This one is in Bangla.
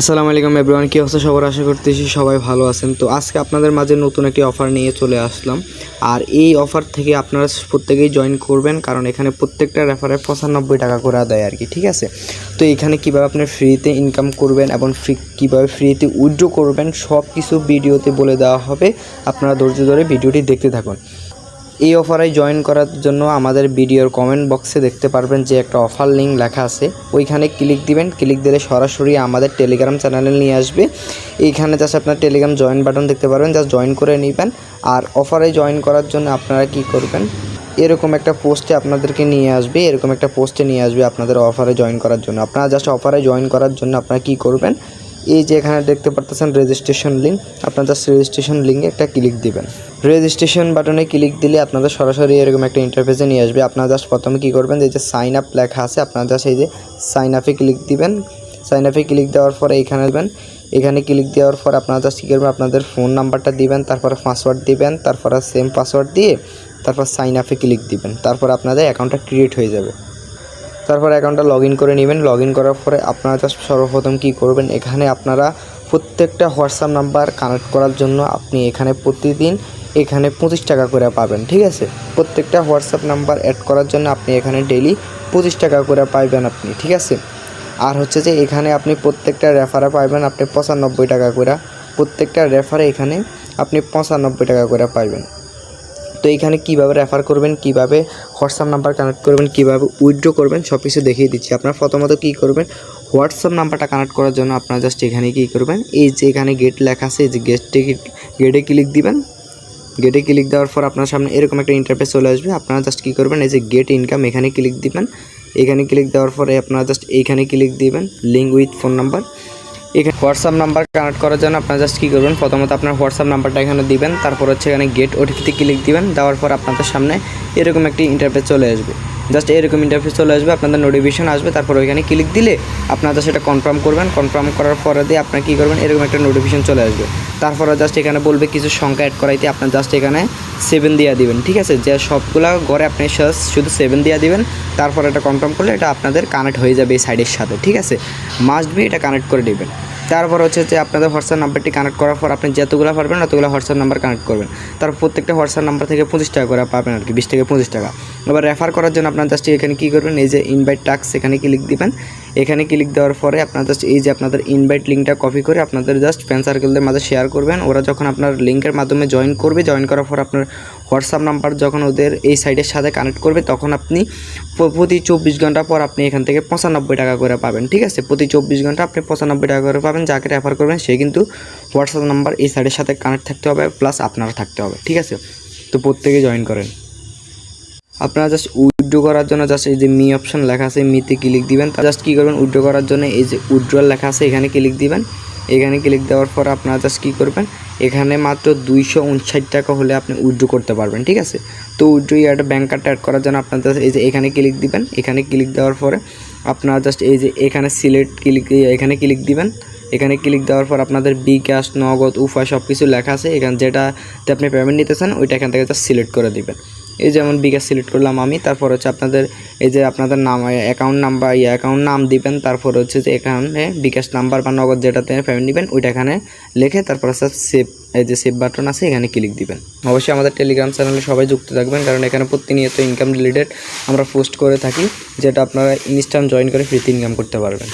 আসসালামু আলাইকুম এভরিওয়ান, কি অবস্থা সবার? আশা করতেছি সবাই ভালো আছেন। তো আজকে আপনাদের মাঝে নতুন একটি অফার নিয়ে চলে আসলাম। আর এই অফার থেকে আপনারা প্রত্যেকেই জয়েন করবেন, কারণ এখানে প্রত্যেকটা রেফারে 95 টাকা করে দেয় আর কি, ঠিক আছে? তো এখানে কীভাবে আপনি ফ্রিতে ইনকাম করবেন এবং কীভাবে ফ্রিতে উইথড্র করবেন সব কিছু ভিডিওতে বলে দেওয়া হবে। আপনারা ধৈর্য ধরে ভিডিওটি দেখতে থাকুন। এই অফারে জয়েন করার জন্য আমাদের ভিডিওর কমেন্ট বক্সে দেখতে পারবেন যে একটা অফার লিঙ্ক লেখা আছে, ওইখানে ক্লিক দিবেন। ক্লিক দিলে সরাসরি আমাদের টেলিগ্রাম চ্যানেলে নিয়ে আসবে। এইখানে জাস্ট আপনার টেলিগ্রাম জয়েন বাটন দেখতে পারবেন, জাস্ট জয়েন করে নেবেন। আর অফারে জয়েন করার জন্য আপনারা কি করবেন, এরকম একটা পোস্টে আপনাদেরকে নিয়ে আসবে, এরকম একটা পোস্টে নিয়ে আসবে আপনাদের অফারে জয়েন করার জন্য। আপনারা জাস্ট অফারে জয়েন করার জন্য আপনারা কী করবেন, এই যে এখানে দেখতে পারতেছেন রেজিস্ট্রেশন লিঙ্ক, আপনারা জাস্ট রেজিস্ট্রেশন লিঙ্কে একটা ক্লিক দিবেন। রেজিস্ট্রেশন বাটনে ক্লিক দিলে আপনাদের সরাসরি এরকম একটা ইন্টারফেসে নিয়ে আসবে। আপনারা জাস্ট প্রথমে কী করবেন, এই যে সাইন আপ লেখা আছে, আপনারা জাস্ট এই যে সাইন আপে ক্লিক দিবেন। সাইন আপে ক্লিক দেওয়ার পরে এখানে দেবেন। এখানে ক্লিক দেওয়ার পর আপনারা জাস্ট কী করবেন, আপনাদের ফোন নাম্বারটা দিবেন, তারপরে পাসওয়ার্ড দিবেন, তারপরে সেম পাসওয়ার্ড দিয়ে তারপর সাইন আপে ক্লিক দিবেন। তারপর আপনাদের অ্যাকাউন্টটা ক্রিয়েট হয়ে যাবে। তারপর অ্যাকাউন্টটা লগ ইন করে নেবেন। লগ ইন করার পরে আপনারা জাস্ট সর্বপ্রথম কী করবেন, এখানে আপনারা প্রত্যেকটা হোয়াটসঅ্যাপ নাম্বার কানেক্ট করার জন্য আপনি এখানে প্রতিদিন 25 টাকা করে পাবেন, ঠিক আছে? প্রত্যেকটা হোয়াটসঅ্যাপ নাম্বার অ্যাড করার জন্য আপনি এখানে ডেইলি 25 টাকা করে পাইবেন আপনি, ঠিক আছে? আর হচ্ছে যে এখানে আপনি প্রত্যেকটা রেফারে পাইবেন আপনি 95 টাকা করে। প্রত্যেকটা রেফারে এখানে আপনি 95 টাকা করে পাইবেন। তো এইখানে কীভাবে রেফার করবেন, কীভাবে হোয়াটসঅ্যাপ নাম্বার কানেক্ট করবেন, কীভাবে উইথড্র করবেন সব কিছু দেখিয়ে দিচ্ছি। আপনার প্রথমত কী করবেন, হোয়াটসঅ্যাপ নাম্বারটা কানেক্ট করার জন্য আপনারা জাস্ট এখানে কী করবেন, এই যে এখানে গেট লেখা আছে, এই যে গেটে ক্লিক দিবেন। গেটে ক্লিক দেওয়ার পর আপনার সামনে এরকম একটা ইন্টারফেস চলে আসবে। আপনারা জাস্ট কী করবেন, এই যে গেট ইনকাম এখানে ক্লিক দিবেন। এখানে ক্লিক দেওয়ার পরে আপনারা জাস্ট এইখানে ক্লিক দিবেন, লিঙ্ক উইথ ফোন নাম্বার। এখানে হোয়াটসঅ্যাপ নাম্বার কানেক্ট করার জন্য আপনারা জাস্ট কী করবেন, প্রথমত আপনার হোয়াটসঅ্যাপ নাম্বারটা এখানে দিবেন, তারপর হচ্ছে এখানে গেট ওটিপিতে ক্লিক দিবেন। দেওয়ার পর আপনাদের সামনে এরকম একটি ইন্টারফেস চলে আসবে। জাস্ট এরকম ইন্টারফেস চলে আসবে, আপনাদের নোটিফিকেশন আসবে। তারপর ওইখানে ক্লিক দিলে আপনারা সেটা কনফার্ম করবেন। কনফার্ম করার পরে দিয়ে আপনারা কী করবেন, এরকম একটা নোটিফিকেশন চলে আসবে। তারপরে জাস্ট এখানে বলবে কিছু সংখ্যা অ্যাড করাইতে, আপনার জাস্ট এখানে 7 দিয়ে দিবেন, ঠিক আছে? যে সবগুলা ঘরে আপনি শুধু 7 দিয়ে দিবেন। তারপর এটা কনফার্ম করলে এটা আপনাদের কানেক্ট হয়ে যাবে এই সাইডের সাথে, ঠিক আছে? মাস্ট বি এটা কানেক্ট করে দেবেন। তারপর হচ্ছে যে আপনাদের হোয়াটসঅ্যাপ নাম্বারটি কানেক্ট করার পর আপনি যতগুলো পারবেন ততগুলো হোয়াটসঅ্যাপ নাম্বার কানেক্ট করবেন। তারপর প্রত্যেকটা হোয়াটসঅ্যাপ নাম্বার থেকে 25 টাকা করে পাবেন আর কি, 20 থেকে 25 টাকা। এবার রেফার করার জন্য আপনার জাস্ট এখানে কী করবেন, এই যে ইনভাইট টাস্ক এখানে ক্লিক দিবেন। এখানে ক্লিক দেওয়ার পরে আপনার জাস্ট এই যে আপনাদের ইনভাইট লিঙ্কটা কপি করে আপনাদের জাস্ট ফ্রেন্ড সার্কেলদের মাঝে শেয়ার করবেন। ওরা যখন আপনার লিঙ্কের মাধ্যমে জয়েন করবে, জয়েন করার পর আপনার হোয়াটসঅ্যাপ নাম্বার যখন ওদের এই সাইটের সাথে কানেক্ট করবে, তখন আপনি প্রতি 24 ঘন্টা পর আপনি এখান থেকে 95 টাকা করে পাবেন, ঠিক আছে? প্রতি 24 ঘন্টা আপনি 95 টাকা করে পাবেন। যাকে রেফার করবেন সে কিন্তু হোয়াটসঅ্যাপ নাম্বার এই সাইটের সাথে কানেক্ট থাকতে হবে, প্লাস আপনারা থাকতে হবে, ঠিক আছে? তো প্রত্যেকে জয়েন করেন। আপনারা জাস্ট উইথড্র করার জন্য জাস্ট এই যে মি অপশন লেখা আছে, মিতে ক্লিক দিবেন। জাস্ট কী করবেন, উইথড্র করার জন্য এই যে উইথড্রল লেখা আছে এখানে ক্লিক দিবেন। এখানে ক্লিক দেওয়ার পর আপনারা জাস্ট কী করবেন, এখানে মাত্র 259 টাকা হলে আপনি উইথড্র করতে পারবেন, ঠিক আছে? তো উইথড্র একটা ব্যাঙ্ক কার্ডটা অ্যাড করার জন্য আপনার জাস্ট এই যে এখানে ক্লিক দিবেন। এখানে ক্লিক দেওয়ার পরে আপনারা জাস্ট এই যে এখানে সিলেক্ট এখানে ক্লিক দিবেন। এখানে ক্লিক দেওয়ার পর আপনাদের বিকাশ, নগদ, উফা সব কিছু লেখা আছে। এখানে যেটাতে আপনি পেমেন্ট নিতে চান ওইটা এখান থেকে জাস্ট সিলেক্ট করে দিবেন। এই যেমন বিকাশ সিলেক্ট করলাম আমি। তারপর হচ্ছে আপনাদের এই যে আপনাদের নাম, অ্যাকাউন্ট নাম্বার, অ্যাকাউন্ট নাম দিবেন। তারপর হচ্ছে যে এখানে বিকাশ নাম্বার বা নগদ যেটাতে পেমেন্ট নেবেন ওইটা এখানে লিখে তারপর হচ্ছে সেভ, এই যে সেভ বাটন আছে এখানে ক্লিক দিবেন। অবশ্যই আমাদের টেলিগ্রাম চ্যানেলে সবাই যুক্ত থাকবেন, কারণ এখানে প্রতিনিয়ত ইনকাম রিলেটেড আমরা পোস্ট করে থাকি, যেটা আপনারা ইনস্ট্যান্ট জয়েন করে ফ্রিতে ইনকাম করতে পারবেন।